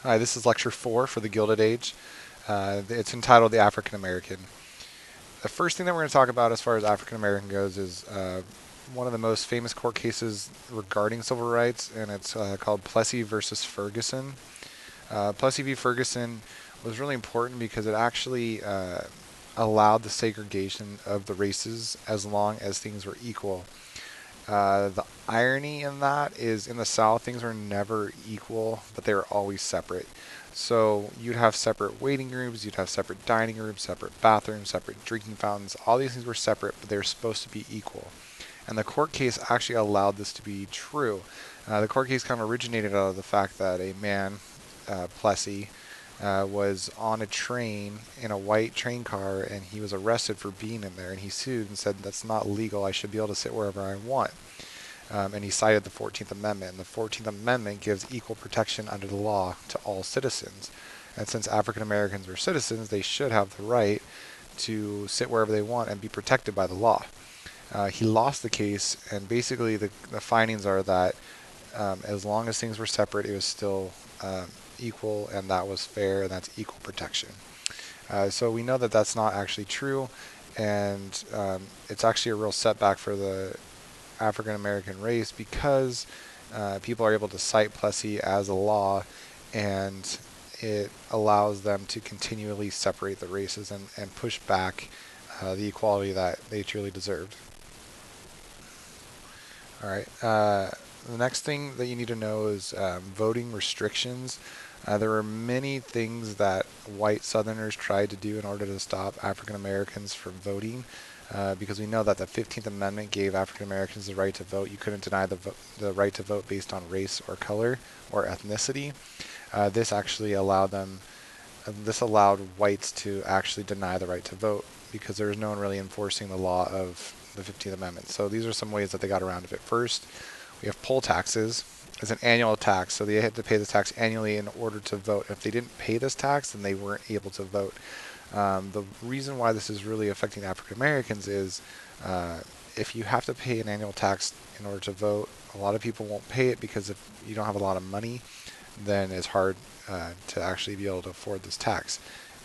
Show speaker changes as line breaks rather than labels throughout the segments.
Hi, this is lecture 4 for the Gilded Age. It's entitled The African American. The first thing that we're going to talk about as far as African American goes is one of the most famous court cases regarding civil rights, and it's called Plessy versus Ferguson. Plessy v. Ferguson was really important because it actually allowed the segregation of the races as long as things were equal. The irony in that is in the South, things were never equal, but they were always separate. So you'd have separate waiting rooms, you'd have separate dining rooms, separate bathrooms, separate drinking fountains. All these things were separate, but they were supposed to be equal. And the court case actually allowed this to be true. The court case kind of originated out of the fact that a man, Plessy, was on a train in a white train car, and he was arrested for being in there, and he sued and said that's not legal. I should be able to sit wherever I want. And he cited the 14th Amendment. And the 14th Amendment gives equal protection under the law to all citizens. And since African Americans were citizens, they should have the right to sit wherever they want and be protected by the law. He lost the case, and basically the findings are that as long as things were separate, it was still equal, and that was fair, and that's equal protection. So we know that that's not actually true, and it's actually a real setback for the African American race because people are able to cite Plessy as a law, and it allows them to continually separate the races and push back the equality that they truly deserved. All right. The next thing that you need to know is voting restrictions. There were many things that white Southerners tried to do in order to stop African Americans from voting. Because we know that the 15th Amendment gave African Americans the right to vote. You couldn't deny the right to vote based on race or color or ethnicity. This actually allowed this allowed whites to actually deny the right to vote because there was no one really enforcing the law of the 15th Amendment. So these are some ways that they got around it. First, we have poll taxes. It's an annual tax, so they had to pay the tax annually in order to vote. If they didn't pay this tax, then they weren't able to vote. The reason why this is really affecting African Americans is if you have to pay an annual tax in order to vote, a lot of people won't pay it because if you don't have a lot of money, then it's hard to actually be able to afford this tax.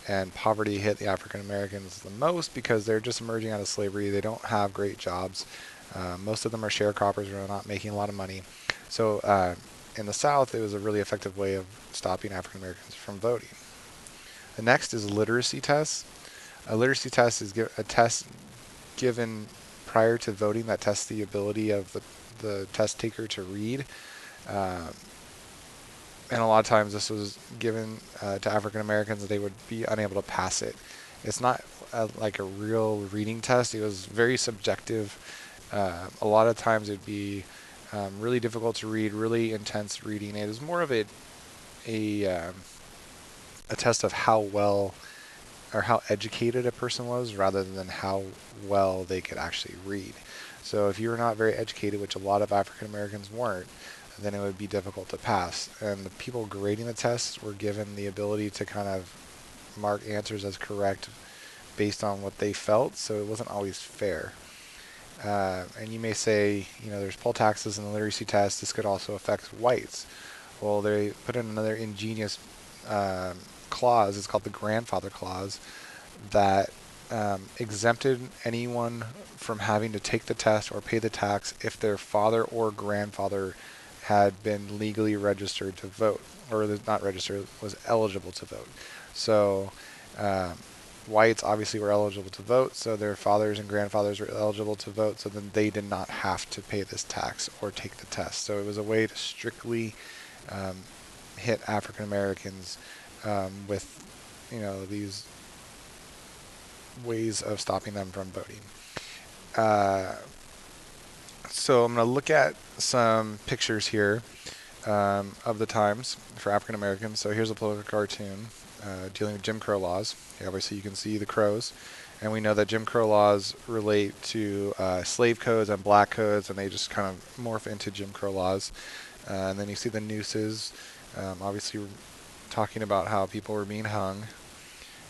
And poverty hit the African Americans the most because they're just emerging out of slavery. They don't have great jobs. Most of them are sharecroppers or are not making a lot of money. So in the South, it was a really effective way of stopping African Americans from voting. The next is literacy tests. A literacy test is a test given prior to voting that tests the ability of the test taker to read. And a lot of times this was given to African Americans, they would be unable to pass it. It's not like a real reading test. It was very subjective. A lot of times it would be really difficult to read, really intense reading. It was more of a test of how well or how educated a person was rather than how well they could actually read. So if you were not very educated, which a lot of African Americans weren't, then it would be difficult to pass. And the people grading the tests were given the ability to kind of mark answers as correct based on what they felt, so it wasn't always fair. And you may say, there's poll taxes in the literacy test. This could also affect whites. Well, they put in another ingenious clause. It's called the grandfather clause that exempted anyone from having to take the test or pay the tax if their father or grandfather had been legally registered to vote, or not registered, was eligible to vote. So whites obviously were eligible to vote, so their fathers and grandfathers were eligible to vote, so then they did not have to pay this tax or take the test. So it was a way to strictly hit African Americans with these ways of stopping them from voting. So I'm going to look at some pictures here of the times for African Americans. So here's a political cartoon dealing with Jim Crow laws. Obviously you can see the crows, and we know that Jim Crow laws relate to slave codes and black codes, and they just kind of morph into Jim Crow laws. And then you see the nooses, obviously talking about how people were being hung.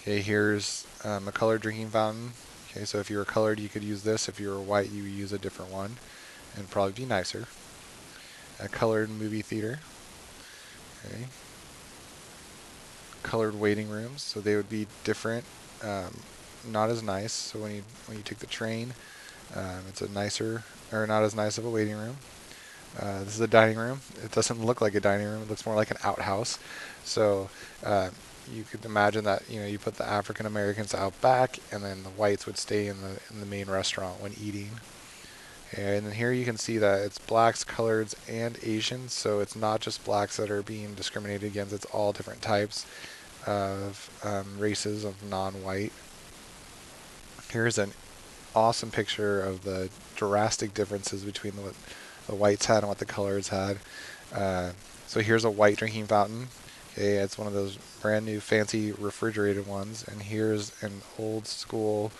Okay, here's a colored drinking fountain. Okay, so if you were colored, you could use this. If you were white, you would use a different one, and probably be nicer. A colored movie theater. Okay. colored waiting rooms, so they would be different, not as nice. So when you take the train, it's a nicer or not as nice of a waiting room. This is a dining room. It doesn't look like a dining room. It looks more like an outhouse. So you could imagine that you put the African Americans out back, and then the whites would stay in the main restaurant when eating. And then here you can see that it's blacks, coloreds, and Asians. So it's not just blacks that are being discriminated against. It's all different types of races of non-white. Here's an awesome picture of the drastic differences between what the whites had and what the coloreds had. So here's a white drinking fountain. Okay, it's one of those brand new fancy refrigerated ones, and here's an old school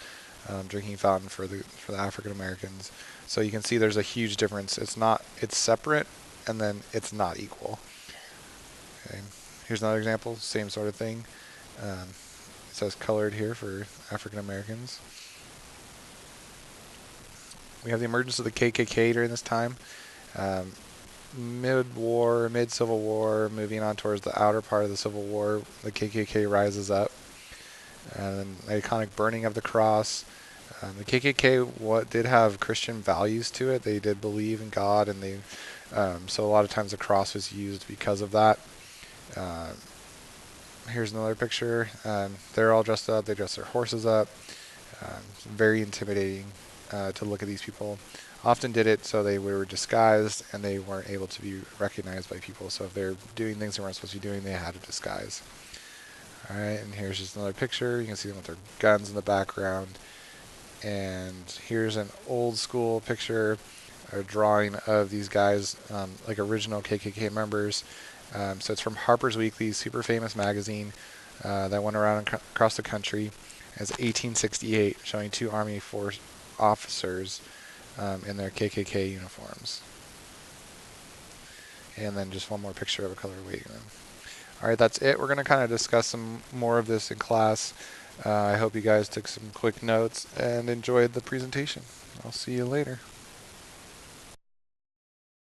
drinking fountain for the African Americans. So you can see there's a huge difference. It's separate, and then it's not equal. Okay, here's another example, same sort of thing. It says colored here for African Americans. We have the emergence of the KKK during this time. Mid-war, mid-Civil War, moving on towards the outer part of the Civil War, the KKK rises up. And the iconic burning of the cross. The KKK did have Christian values to it. They did believe in God, and so a lot of times the cross was used because of that. Here's another picture. They're all dressed up. They dress their horses up. Very intimidating to look at these people. Often did it so they were disguised and they weren't able to be recognized by people. So if they're doing things they weren't supposed to be doing, they had a disguise. Alright, and here's just another picture. You can see them with their guns in the background. And here's an old school picture, a drawing of these guys, like original KKK members. So it's from Harper's Weekly, super famous magazine that went around across the country. It's 1868, showing two Army Force officers in their KKK uniforms. And then just one more picture of a colored waiting room. Alright, that's it. We're going to kind of discuss some more of this in class. I hope you guys took some quick notes and enjoyed the presentation. I'll see you later.